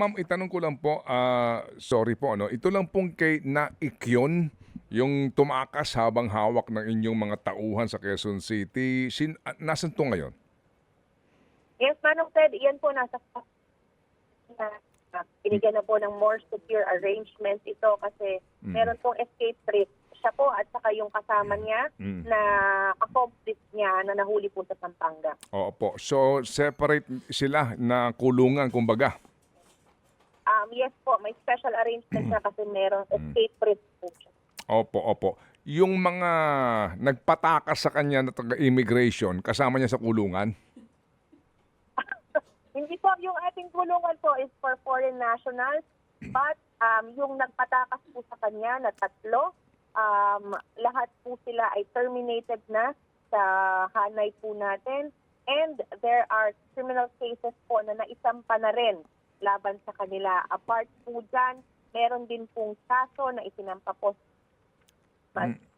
ma'am, itanong ko lang po, sorry po, ano, ito lang pong kay Naikyon, yung tumakas habang hawak ng inyong mga tauhan sa Quezon City. Nasaan to ngayon? Yes, Manong Ted, iyan po nasa na binigyan na po ng more secure arrangements ito kasi meron pong escape trip. Siya po at saka yung kasama niya na accomplice niya na nahuli po sa Pampanga. Opo. So, separate sila na kulungan, kumbaga. Yes po, may special arrangement siya kasi merong escape trip po siya. Opo, opo. Yung mga nagpatakas sa kanya na taga-immigration, kasama niya sa kulungan? Hindi po, yung ating kulungan po is for foreign nationals, but yung nagpatakas po sa kanya na tatlo, lahat po sila ay terminated na sa hanay po natin. And there are criminal cases po na naisampa na rin laban sa kanila. Apart po dyan, meron din pong kaso na isinampa po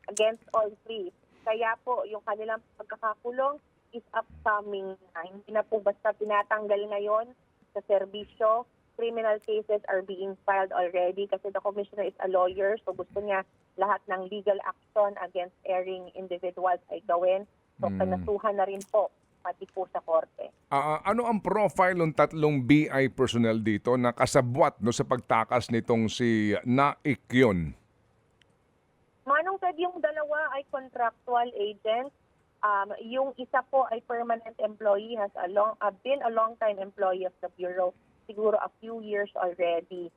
against all three. Kaya po, yung kanilang pagkakakulong is upcoming na. Hindi na po basta tinatanggal ngayon sa serbisyo. Criminal cases are being filed already kasi the commissioner is a lawyer, so gusto niya lahat ng legal action against erring individuals ay gawin. So kanasuhan na rin po pati po sa korte. Ano ang profile ng tatlong BI personnel dito na kasabwat no, sa pagtakas nitong si Naikyon? Manong Ted, yung dalawa ay contractual agents. Yung isa po ay permanent employee, has been a long-time employee of the Bureau, siguro a few years already.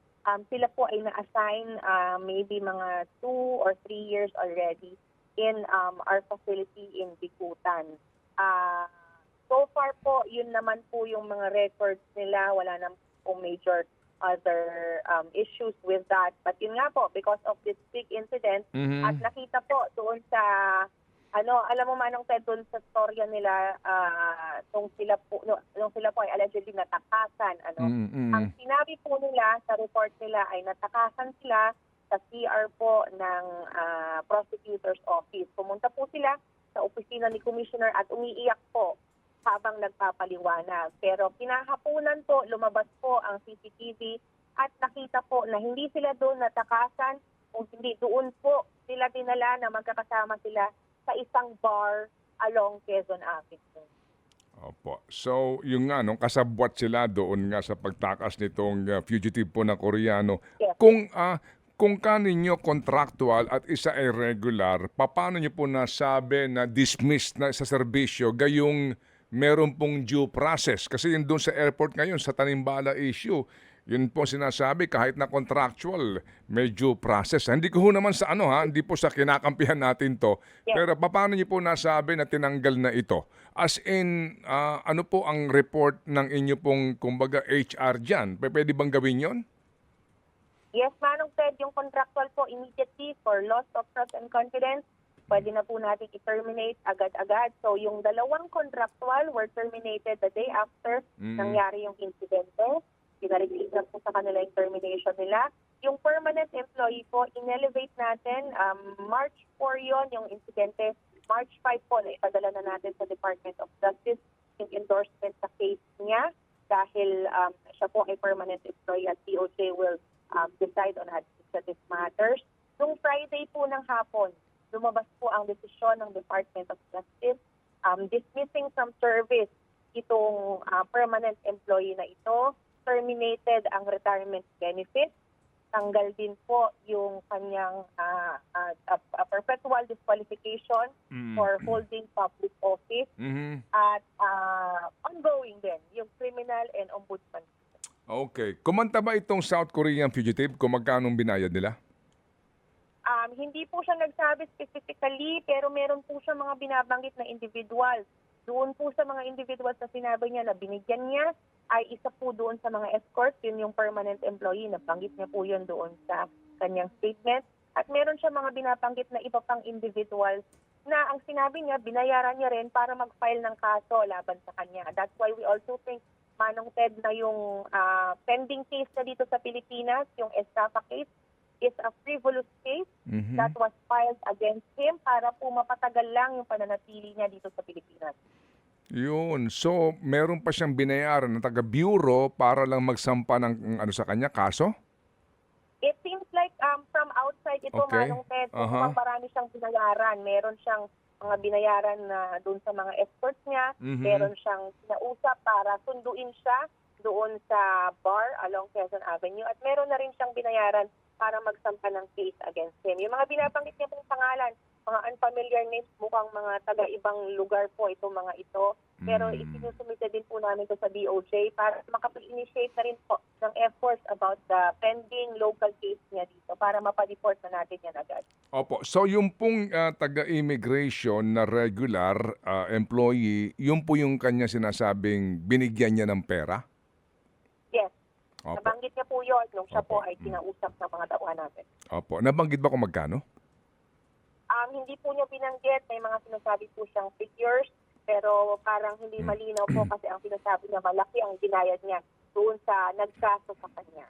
Sila po ay na-assign maybe mga 2 or 3 years already in our facility in Bikutan. So far po, yun naman po yung mga records nila. Wala naman po major other issues with that. But yun nga po, because of this big incident, at nakita po doon sa alam mo Manong Ted, doon sa storya nila nung sila po ay allegedly natakasan. Ang sinabi po nila sa report nila ay natakasan sila sa CR po ng prosecutor's office. Pumunta po sila sa opisina ni Commissioner at umiiyak po habang nagpapaliwanag. Pero kinahapunan po, lumabas po ang CCTV at nakita po na hindi sila doon natakasan, kung hindi doon po sila dinala na magkakasama sila sa isang bar along Quezon Avenue. Opo. So, yung nga, nung kasabwat sila doon nga sa pagtakas nitong fugitive po na Koreano, Yes. kung kaninyo contractual at isa ay regular, paano nyo po nasabi na dismissed na sa serbisyo gayong meron pong due process? Kasi yun doon sa airport ngayon, sa Tanimbala issue, yun po sinasabi, kahit na contractual, may due process. Hindi ko ho naman sa hindi po sa kinakampihan natin to. Yes. Pero paano niyo po nasabi na tinanggal na ito? As in, ano po ang report ng inyo pong, kumbaga, HR dyan? Pwede bang gawin yon? Yes, Manong Ted, yung contractual po immediately for loss of trust and confidence, pwede na po natin i-terminate agad-agad. So yung dalawang contractual were terminated the day after nangyari yung incidente. Pinareceive na po sa kanila yung termination nila. Yung permanent employee po, in-elevate natin. March 4 yon yung insidente. March 5 po, na ipadala na natin sa Department of Justice yung endorsement sa case niya dahil siya po ay permanent employee at DOJ will decide on administrative matters. Nung Friday po ng hapon, lumabas po ang desisyon ng Department of Justice dismissing from service itong permanent employee na ito. Terminated ang retirement benefit. Tanggal din po yung kanyang perpetual disqualification for holding public office. At ongoing din yung criminal and ombudsman. Okay. Kumanta ba itong South Korean fugitive kung magkano binayad nila? Hindi po siya nagsabi specifically, pero meron po siya mga binabanggit na individual. Doon po sa mga individuals na sinabi niya na binigyan niya, ay isa po doon sa mga escort, yun yung permanent employee, nabanggit niya po yun doon sa kanyang statement. At meron siya mga binabanggit na iba pang individuals na ang sinabi niya, binayaran niya rin para mag-file ng kaso laban sa kanya. That's why we also think, Manong Ted, na yung pending case na dito sa Pilipinas, yung Estafa case, is a frivolous case that was filed against him para po mapatagal lang yung pananatili niya dito sa Pilipinas. Yun. So, meron pa siyang binayaran na taga-bureau para lang magsampa ng ano sa kanya, kaso? It seems like from outside ito, Okay. Manong Ted, Aha. mukhang marami siyang binayaran. Meron siyang mga binayaran na doon sa mga escorts niya. Mhm. Meron siyang kinausap para sunduin siya doon sa bar along Quezon Avenue. At meron na rin siyang binayaran para magsampa ng case against him. Yung mga binabanggit niya pong pangalan, mga unfamiliar names, mukhang mga taga-ibang lugar po itong mga ito. Pero isinusumite din po namin ito sa DOJ para makapag-initiate na rin po ng efforts about the pending local case niya dito para mapadeport na natin yan agad. Opo. So, yung pong taga-immigration na regular employee, yun po yung kanya sinasabing binigyan niya ng pera? Yes, Opo. nabanggit niya po yun nung siya po Opo. ay kinausap ng mga tauhan natin. Opo. Nabanggit ba kung magkano? Hindi po niya binanggit, may mga sinasabi po siyang figures, pero parang hindi malinaw po kasi ang sinasabi niya malaki ang ginayad niya doon sa nagkaso sa kanya.